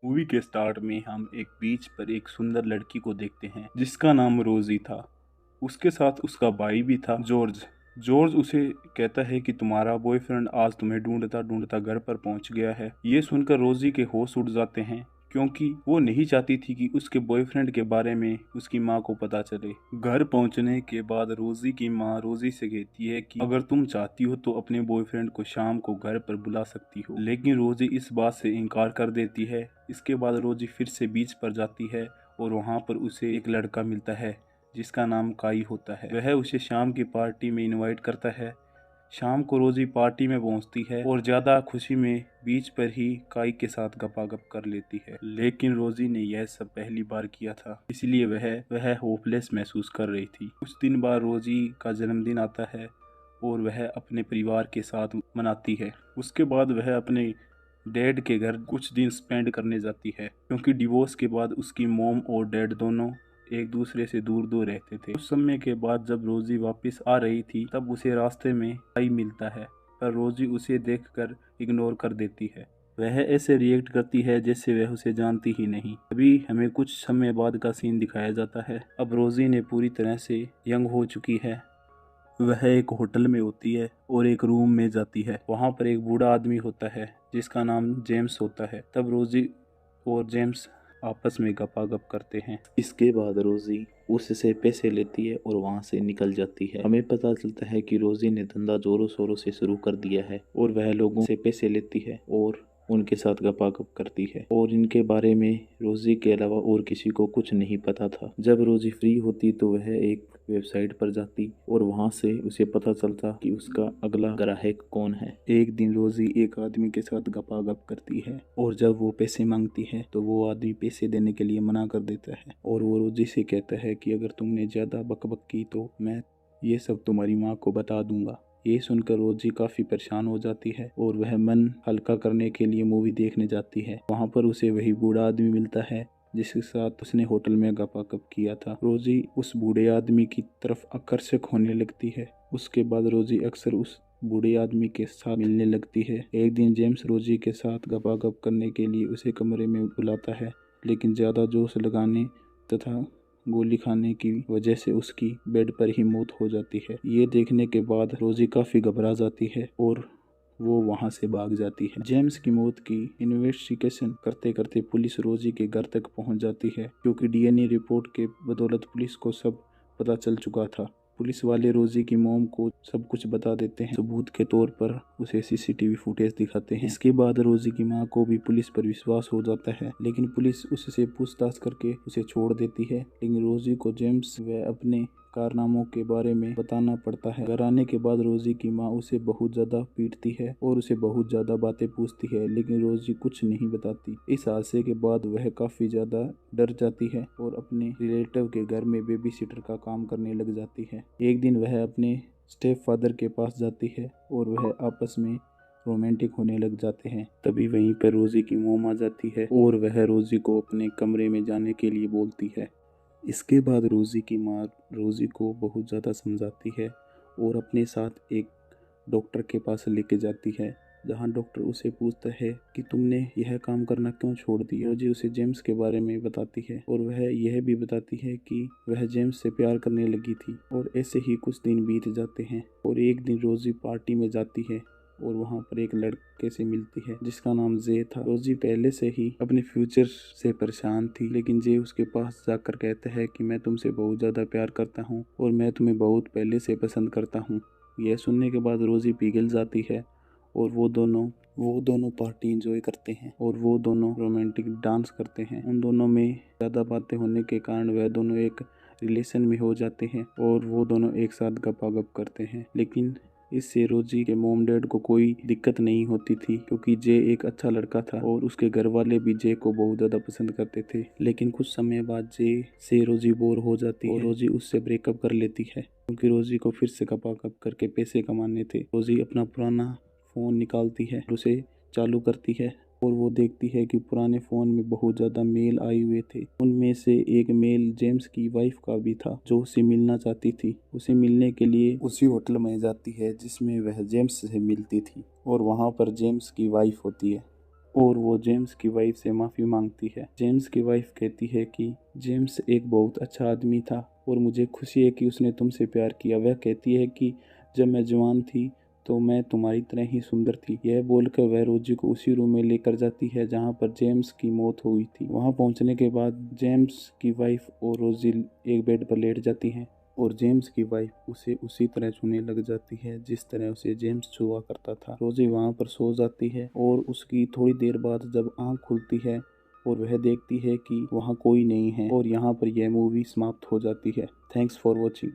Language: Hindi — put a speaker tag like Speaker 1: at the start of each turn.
Speaker 1: मूवी के स्टार्ट में हम एक बीच पर एक सुंदर लड़की को देखते हैं जिसका नाम रोजी था। उसके साथ उसका भाई भी था जॉर्ज। जॉर्ज उसे कहता है कि तुम्हारा बॉयफ्रेंड आज तुम्हें ढूंढता ढूंढता घर पर पहुंच गया है। ये सुनकर रोजी के होश उड़ जाते हैं क्योंकि वो नहीं चाहती थी कि उसके बॉयफ्रेंड के बारे में उसकी माँ को पता चले। घर पहुंचने के बाद रोजी की माँ रोजी से कहती है कि अगर तुम चाहती हो तो अपने बॉयफ्रेंड को शाम को घर पर बुला सकती हो, लेकिन रोजी इस बात से इनकार कर देती है। इसके बाद रोजी फिर से बीच पर जाती है और वहाँ पर उसे एक लड़का मिलता है जिसका नाम काई होता है। वह उसे शाम की पार्टी में इनवाइट करता है। शाम को रोजी पार्टी में पहुंचती है और ज्यादा खुशी में बीच पर ही काई के साथ गपागप कर लेती है, लेकिन रोजी ने यह सब पहली बार किया था, इसलिए वह होपलेस महसूस कर रही थी। कुछ दिन बाद रोजी का जन्मदिन आता है और वह अपने परिवार के साथ मनाती है। उसके बाद वह अपने डैड के घर कुछ दिन स्पेंड करने जाती है क्योंकि डिवोर्स के बाद उसकी मॉम और डैड दोनों एक दूसरे से दूर दूर रहते थे। कुछ समय के बाद जब रोजी वापस आ रही थी तब उसे रास्ते में काई मिलता है, पर रोजी उसे देखकर इग्नोर कर देती है। वह ऐसे रिएक्ट करती है जैसे वह उसे जानती ही नहीं। अभी हमें कुछ समय बाद का सीन दिखाया जाता है। अब रोजी ने पूरी तरह से यंग हो चुकी है। वह एक होटल में होती है और एक रूम में जाती है। वहाँ पर एक बूढ़ा आदमी होता है जिसका नाम जेम्स होता है। तब रोजी और जेम्स आपस में गपागप करते हैं। इसके बाद रोजी उससे पैसे लेती है और वहाँ से निकल जाती है। हमें पता चलता है कि रोजी ने धंधा जोरों शोरों से शुरू कर दिया है और वह लोगों से पैसे लेती है और उनके साथ गपागप करती है, और इनके बारे में रोजी के अलावा और किसी को कुछ नहीं पता था। जब रोजी फ्री होती तो वह एक वेबसाइट पर जाती और वहां से उसे पता चलता कि उसका अगला ग्राहक कौन है। एक दिन रोजी एक आदमी के साथ गपागप करती है और जब वो पैसे मांगती है तो वो आदमी पैसे देने के लिए मना कर देता है और वो रोजी से कहता है कि अगर तुमने ज्यादा बकबक की तो मैं ये सब तुम्हारी माँ को बता दूंगा। ये सुनकर रोजी काफी परेशान हो जाती है और वह मन हल्का करने के लिए मूवी देखने जाती है। वहाँ पर उसे वही बूढ़ा आदमी मिलता है जिसके साथ उसने होटल में गपागप किया था। रोजी उस बूढ़े आदमी की तरफ आकर्षक होने लगती है। उसके बाद रोजी अक्सर उस बूढ़े आदमी के साथ मिलने लगती है। एक दिन जेम्स रोजी के साथ गपागप करने के लिए उसे कमरे में बुलाता है, लेकिन ज्यादा जोश लगाने तथा गोली खाने की वजह से उसकी बेड पर ही मौत हो जाती है। ये देखने के बाद रोजी काफी घबरा जाती है और वो वहां से भाग जाती है। जेम्स की मौत की इन्वेस्टिगेशन करते करते पुलिस रोजी के घर तक पहुंच जाती है क्योंकि डीएनए रिपोर्ट के बदौलत पुलिस को सब पता चल चुका था। पुलिस वाले रोजी की मॉम को सब कुछ बता देते हैं। सबूत के तौर पर उसे सीसीटीवी फुटेज दिखाते हैं। इसके बाद रोजी की मां को भी पुलिस पर विश्वास हो जाता है, लेकिन पुलिस उससे पूछताछ करके उसे छोड़ देती है। लेकिन रोजी को जेम्स व अपने कारनामों के बारे में बताना पड़ता है। घर आने के बाद रोजी की माँ उसे बहुत ज्यादा पीटती है और उसे बहुत ज्यादा बातें पूछती है, लेकिन रोजी कुछ नहीं बताती। इस हादसे के बाद वह काफी ज्यादा डर जाती है और अपने रिलेटिव के घर में बेबी सिटर का काम करने लग जाती है। एक दिन वह अपने स्टेप फादर के पास जाती है और वह आपस में रोमांटिक होने लग जाते हैं। तभी वहीं पर रोजी की मोम आ जाती है और वह रोजी को अपने कमरे में जाने के लिए बोलती है। इसके बाद रोजी की माँ रोजी को बहुत ज़्यादा समझाती है और अपने साथ एक डॉक्टर के पास लेके जाती है, जहाँ डॉक्टर उसे पूछता है कि तुमने यह काम करना क्यों छोड़ दिया। रोजी उसे जेम्स के बारे में बताती है और वह यह भी बताती है कि वह जेम्स से प्यार करने लगी थी। और ऐसे ही कुछ दिन बीत जाते हैं और एक दिन रोजी पार्टी में जाती है और वहाँ पर एक लड़के से मिलती है जिसका नाम जे था। रोजी पहले से ही अपने फ्यूचर से परेशान थी, लेकिन जे उसके पास जाकर कहता है कि मैं तुमसे बहुत ज़्यादा प्यार करता हूँ और मैं तुम्हें बहुत पहले से पसंद करता हूँ। यह सुनने के बाद रोजी पिघल जाती है और वो दोनों पार्टी एंजॉय करते हैं और वो दोनों रोमांटिक डांस करते हैं। उन दोनों में ज़्यादा बातें होने के कारण वह दोनों एक रिलेशन में हो जाते हैं और वो दोनों एक साथ गपागप करते हैं। लेकिन इससे रोजी के मोम डैड को कोई दिक्कत नहीं होती थी क्योंकि जे एक अच्छा लड़का था और उसके घर वाले भी जे को बहुत ज़्यादा पसंद करते थे। लेकिन कुछ समय बाद जे से रोजी बोर हो जाती है और रोजी उससे ब्रेकअप कर लेती है क्योंकि रोजी को फिर से गपागप करके पैसे कमाने थे। रोजी अपना पुराना फ़ोन निकालती है, उसे चालू करती है और वो देखती है कि पुराने फ़ोन में बहुत ज़्यादा मेल आए हुए थे। उनमें से एक मेल जेम्स की वाइफ का भी था जो उसे मिलना चाहती थी। उसे मिलने के लिए उसी होटल में जाती है जिसमें वह जेम्स से मिलती थी और वहाँ पर जेम्स की वाइफ होती है। और वो जेम्स की वाइफ से माफ़ी मांगती है। जेम्स की वाइफ कहती है कि जेम्स एक बहुत अच्छा आदमी था और मुझे खुशी है कि उसने तुमसे प्यार किया। वह कहती है कि जब मैं जवान थी तो मैं तुम्हारी तरह ही सुंदर थी। यह बोलकर वह रोजी को उसी रूम में लेकर जाती है जहाँ पर जेम्स की मौत हुई थी। वहाँ पहुँचने के बाद जेम्स की वाइफ और रोजी एक बेड पर लेट जाती हैं और जेम्स की वाइफ उसे उसी तरह छूने लग जाती है जिस तरह उसे जेम्स छुआ करता था। रोजी वहाँ पर सो जाती है और उसकी थोड़ी देर बाद जब आँख खुलती है और वह देखती है कि वहाँ कोई नहीं है और यहाँ पर यह मूवी समाप्त हो जाती है। Thanks for watching.